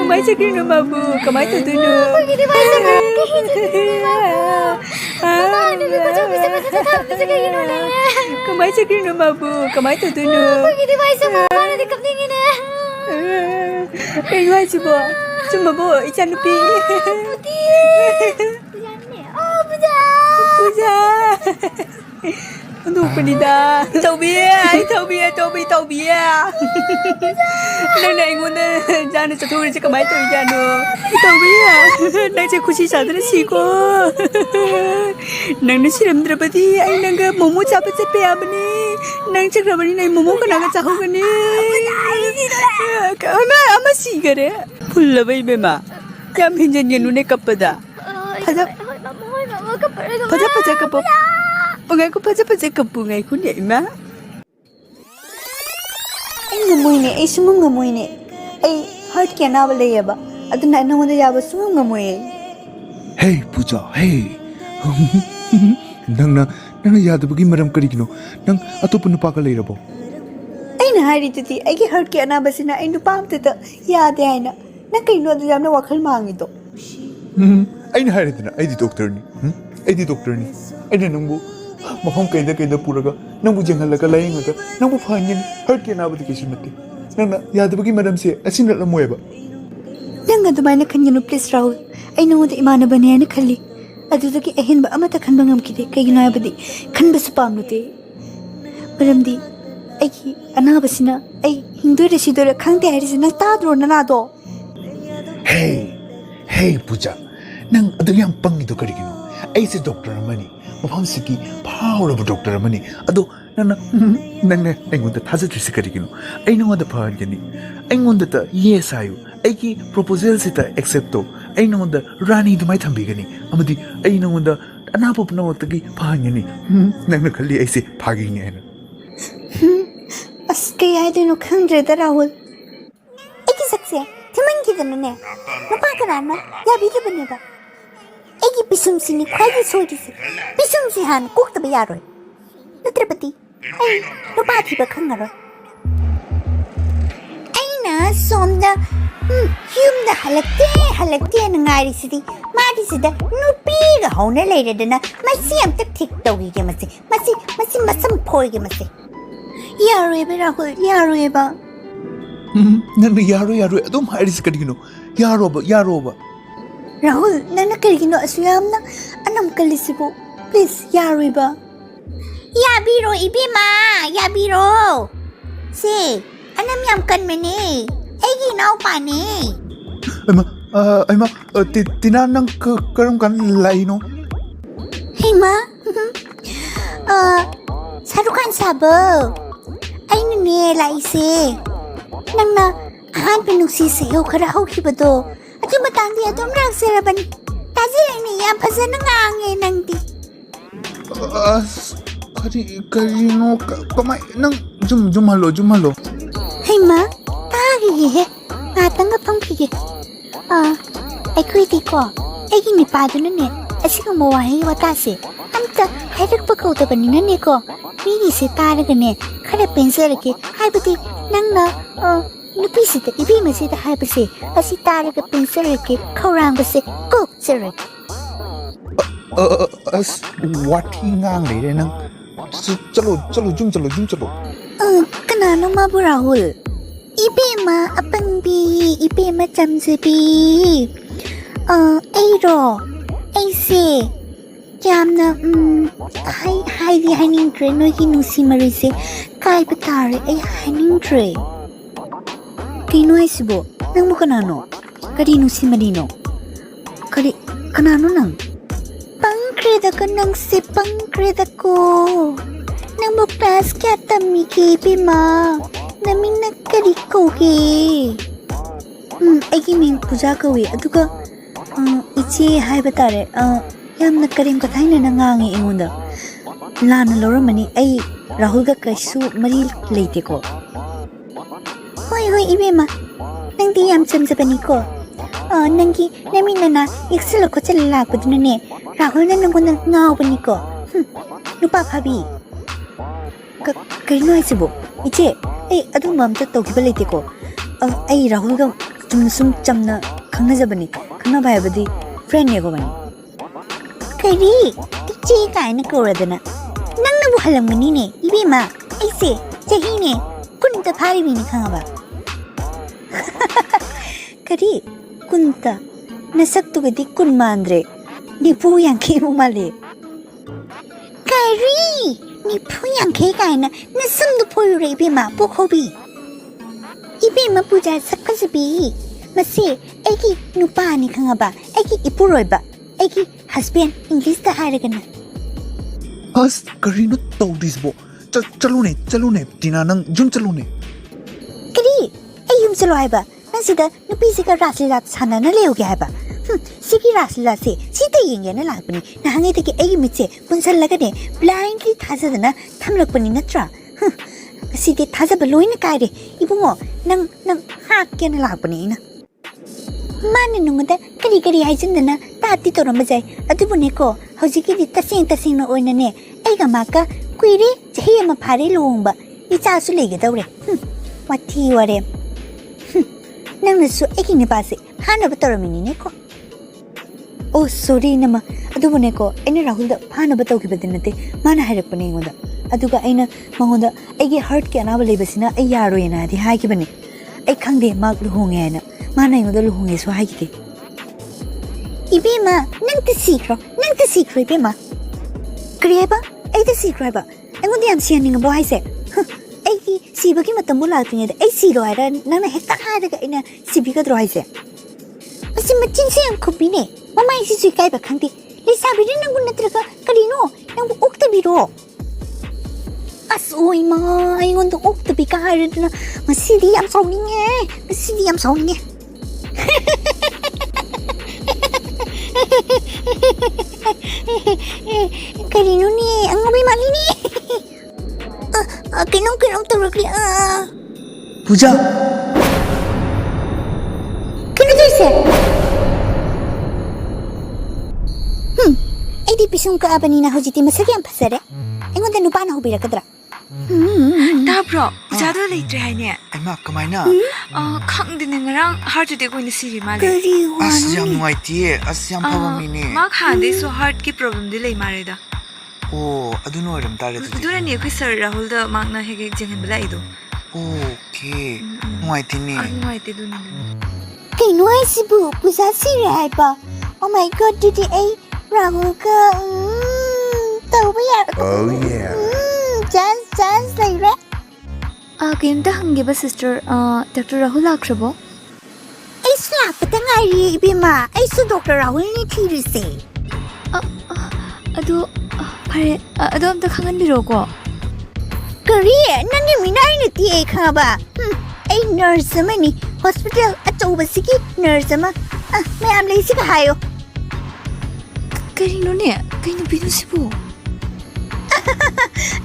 Kamay sakit no mabu, kamay tu no. Pergi di mana nak? Mama, ni aku cuma bisa tahu bisa kayak gini lah. Kamay sakit no mabu, kamay tu no. Pergi di mana mama nanti kau tinggi ni. Pergi coba, cuma bawa ikan lupi. Putih. Oh, puja. Aduh, penida. Taubi. Nang nak ingat jangan satu hari cakap mai tu jangan. Taubi. Nang cakap kuci sadar sih ko. Nang ni siram terpati. Ay nang ke momo capek apa ni? Nang cakap apa ni? Nang momo kan nang cakap kan ni? Ama sih kere. Pulla bayi bema. Yang hinjan nune kapada. Pada kapop. Pengai ko pada kapungai ko ni ma. Ay ngamoy ni, ay sumong ngamoy ni. Ay heart kya na wala yaba. Ado na nang wala yaba sumong ngamoy. Hey Puja, hey. Nang yada bagi maram kari kino. Nang ato pun nupa ka lairabo. Ay na hari tuti, ay ki heart kya na basi na ay nupam tita. Yada ay na. Nang kayo ado yam na wakal maang ito. Ay na hari tina, ay di doktor ni. Ay di doktor ni. Ay na nang bu. Mahong kaida puraga. Nang bu jangan laga layang aga. Nang bu pahanyan. Heart kya na ba di kayo sunati. Nang na yada bagi maram siya. Asin na lamoy ba? Nang adumay na kanya no please Rahul. Ay nang wala imana ba niya na kali. Adudagi ahin ba amata kan bangam kiti. Kaya ginawa ba di. Kan ba supam nuti. Maram di. Ay ki ana ba sina. Ay hindu ra sido ra kang te ay sina. Tadro na nado. Hey Puja. Nang adul yang pang ito kari kino. Ay si doktor mani. Mapam siki power of doctor mani. Ado nang ay ngonda taza trisi kari kino. Ay nang wada pahan yani. Ay ngonda ta yes ayu. Ay ki proposal sita accepto. Ay nang wada rani dumay thambi gani. Amadi ay nang wada anapop na wata ki pahan yani. Nang nakali ay si pagi niya na. As kaya din no kang reda Rahul. Ay ki sakse. Timan kita no ne. Napakaran na. Yabi ka ba niya ba? Egi pisum sini kwai sodi si. Pisum si han kuk tabi yaroy. Natrapati. Ay, nupati ba kang naroy? Ay na, somda. Yung na halagte na ngari sidi. Madi sida, nupi ga hau na later na. Masi am tak tik dogi ke masi. Masi masam poi ke masi. Yaroy ba Rahul, yaroy ba? Nang yaroy. Adom haris kari kino. Yaro ba? Rahul, nana karigino asuyam na anam kalisibo. Please, yari ba? Yabiro, ibima. Yabiro. Si, anam yam kan mani. Ay ginaw pa ni. Ay ma, tinanang karam kan laino. Hey ma. Sarukan sabo. Ay nune laisi. Nang na, han pinuksi sayo karahaw kibado. Aja matang dia tu merang seraban. Tazi ini yang pasal nengange nanti. Kari no kamay nang jumalo. Hey ma, tagi he. Ngatang apang kige. Ay kuiti ko. Ay gini pado na ne. Asi kang mawahi watasi. Amta hayrak pa kau ta banina ne ko. Miri se taraga ne. Kara pensar ke. Hay bati nang na nupi sita ibi masita hai basi asi tara ka pinsar ke kaurang basi kuk sirik. Wati ngang le nang. Chalo. Kanano ma bu Rahul? Ibi ma apang bi, ibi ma jamsabi. Ay ro, ay se. Jam na hai di haning tre no hinusi marise kai patare ay haning tre. Kino ay sibo, nang mo kanano? Karino si Marino? Kanano nang? Pangkreda ka nang si pangkreda ko. Nang mo pas kaya tami kipi ma. Namin nagkariko ki. Ay kining puja ka we. Aduga, ichi hai batare. Yam nagkarim ka tayo na nangangi ingunda. Lana loro mani ay Rahul ka kasu maril late ko. Hoy, ibema. Nang di yam samsapan ko. Nanggi, namin na iksalo ko sa lalako din na Rahul na nang ngaw pa ko. Lupa pabi. Kayo na isibo. Iche, ay, adong mam ta tawag balite ko. Ay, Rahul ka chumna sum chamna khangnajabani khangnaba haibadi friend ne gobani Kari, ichi kaina koradana. Nangna bu halamgani ne, ibima, aise, chahi ne, kunta phari bini khangaba. Kari, kunta, nasaktu gadi kun mandre, nipu yang kemu male. Kari, ni puyang ke kaina, nasam du poyure ibima, bukhobi. Ibima puja sakkasabi. Masi, egi nupa ni khangaba, egi ipuroiba, egi husband English da haragana. As karino tawdisbo. Chalo ne. Tina nang jum chalo ne. Kari, ayum chalo haiba. Nasida nupi sika raslila sana na leo kya haiba. Siki raslila se sita yenge na lakpani. Na hangi taki ayi mitse kunsal lagane blindly thazadana thamlakpani natra. Sidi thazaba loy na kaire. Ibungo nang haak kya na lakpani ina. Mana nungada kari haijandana taati torambajay. Adubune ko haujiki di tasing na oina ne. Aiga maka kuire jahiya mapare loongba. Icha asu lege daure. Wati ware. Nang nasu eki ni pase phana batoramini ne ko. Oh sorry nama. Adubune ko ene Rahul da phana batawkibadi nate. Mana hairapane ngoda. Aduga aina mangoda aigi heart ke anaba lebasina ai yaroyena di haikibane. Ai khangde mak luhonge aina. Mana yung dalo hungi so hai kiti. Ibima, nang ta secret ibima. Kariya ba? Ay ta secret ba? Ay ngundi am siya ninga buhay se. Ay siba ki matamula tingin ay siro ara nang na hekta hada ka ina sibi ka droy se. Basi machin se ang kubine. Mama isi sui kai ba khangti. Le sabi rin nang gunatra ka karino nang ukta biro. As oi ma ay ngundu ukta bi ka hara na masidi am sawninge. Karino ni ang may mali ni. Kinong turok ni. Puja. Kinong Ay di pisong ka aba ni na hojiti masagi ang pasare. Ay ngundu nupa na hubira kadra. Tabro, ijado leitre haine. Aima kamaina. Khangdine ngarang heart de ko ni siri male. As yam nuaiti as yam phamamine. Ma khande so heart ki problem de lei mare da. Oh, aduno oiram tare tu. Dura ni khoi sir Rahul da magna hege jengen bela ido. Okay. Nuaiti ni. Anwai te dun. Kino ay sibu pusa sira ay ba. Oh my god, did ay Rahul ka. Tawba ya. Oh yeah. Chance like that. Kayumta hangi ba sister Dr. Rahul akrabo? Ay slap patangari ibima. Ay so Dr. Rahul ni thirise. Ado pare ado amta khangan biro ko. Kari nangi minay ni ti ay khaba. Ay nurse mani hospital achauba sigi nurse ma. May amlay sika hayo. Karino ne kaino binu sibo.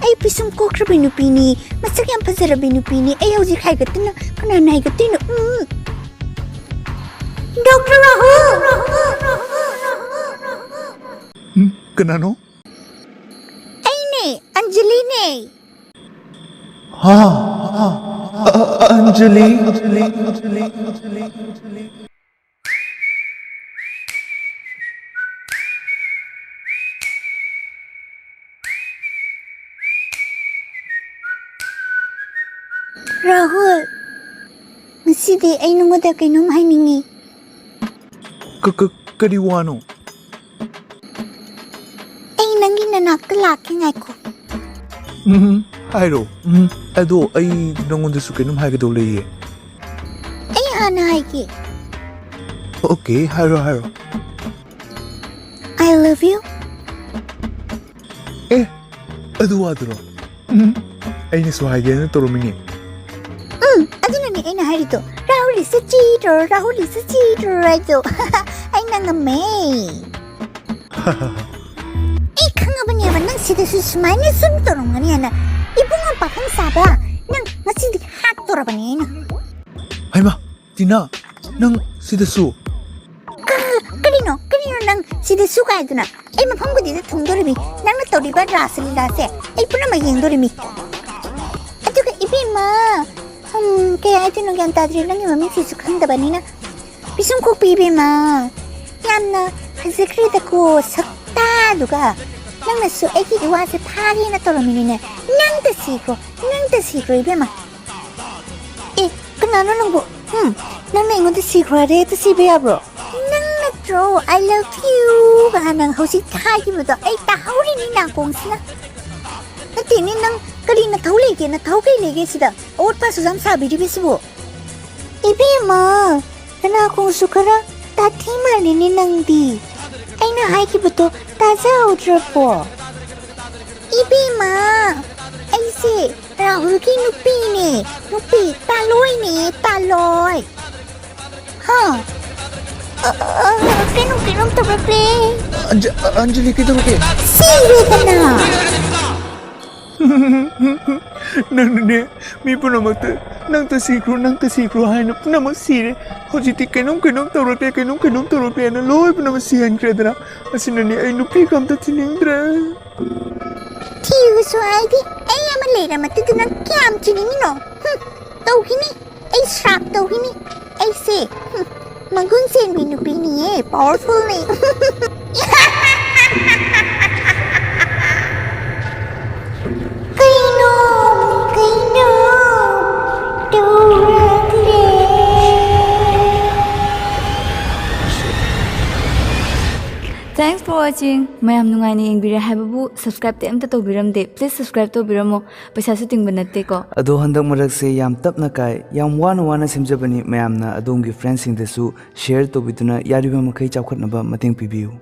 Ay pisum ko krabinupini. Masakyan pasarabinupini. Ay hauji kaigatina. Kananaigatina. Dr. Rahul! Kanano? Ay ne, Anjali ne. Anjali. Rahul, masidi ay nungada kainom hainingi. Kariwano. Ay nangi nanakalaki ngay ko. Hairo. Ado ay nangonda su kainom haigadol leye. Ay hana haiki. Okay, hairo. I love you. Ado. Ay ni su haigyan na toromini. Aduna ni ay naharito. Rahul is a cheater. Ito. Ay nangamay. Ika nga ba niya ba nang sida susumay ni sunturong nga niya na ibong ang pakang saba nang masindi haktora ba niya na. Ay ma, tina, nang sidasu. Kanino nang sida suka ito na. Ay mapang ko dito tungdorimi nang natori ba rasalilase. Ay puna mayengdorimi. Ato ka ibima. Kaya ito nung yan tadri lang yung maming sisukang daba nina. Pisum ko pibima. Yamna hazikri dako sakta duga. Nang nasu eki iwase thagi na torominine. Nang ta sikro ibema. Kanano nang bo? Nang na ingon ta sikro re ta sibe bro. Nang natro I love you. Nang hausi thagi mo to ay tahawri ni na kong sila. Natini nang kalina thawlege na thawkay lege sida. Ot pa suzam sabi di bisibo. Ibema. Kana kong sukara tatima ni nang di. Ay na haiki buto taza outro po. Ibema. Ay si Rahul ki nupi ni. Nupi taloy ni taloy. Ha. Kinong tababe. Anjali kita ke? Sige ka na. Nanne mi punamata nang tasikro hainap naman sire hojiti kenong toroke na loy punamasihan kredra asinani ay nupi kam ta tinindra Tiyo so ay di ay amalera matido ng kiyam chiningino. Tau hini ay shrap tau hini ay se magunsen binupi ni powerful ni. Thanks for watching. Mayam nungai ni ingbira hababu subscribe te amta to biram de. Please subscribe to biramo. Paisa su ting banate ko. Ado handak marak se yam tap na kai yam wana simjabani mayam na adom gi friends sing desu share to bituna yariba makai chawkhat na ba mating pibiu.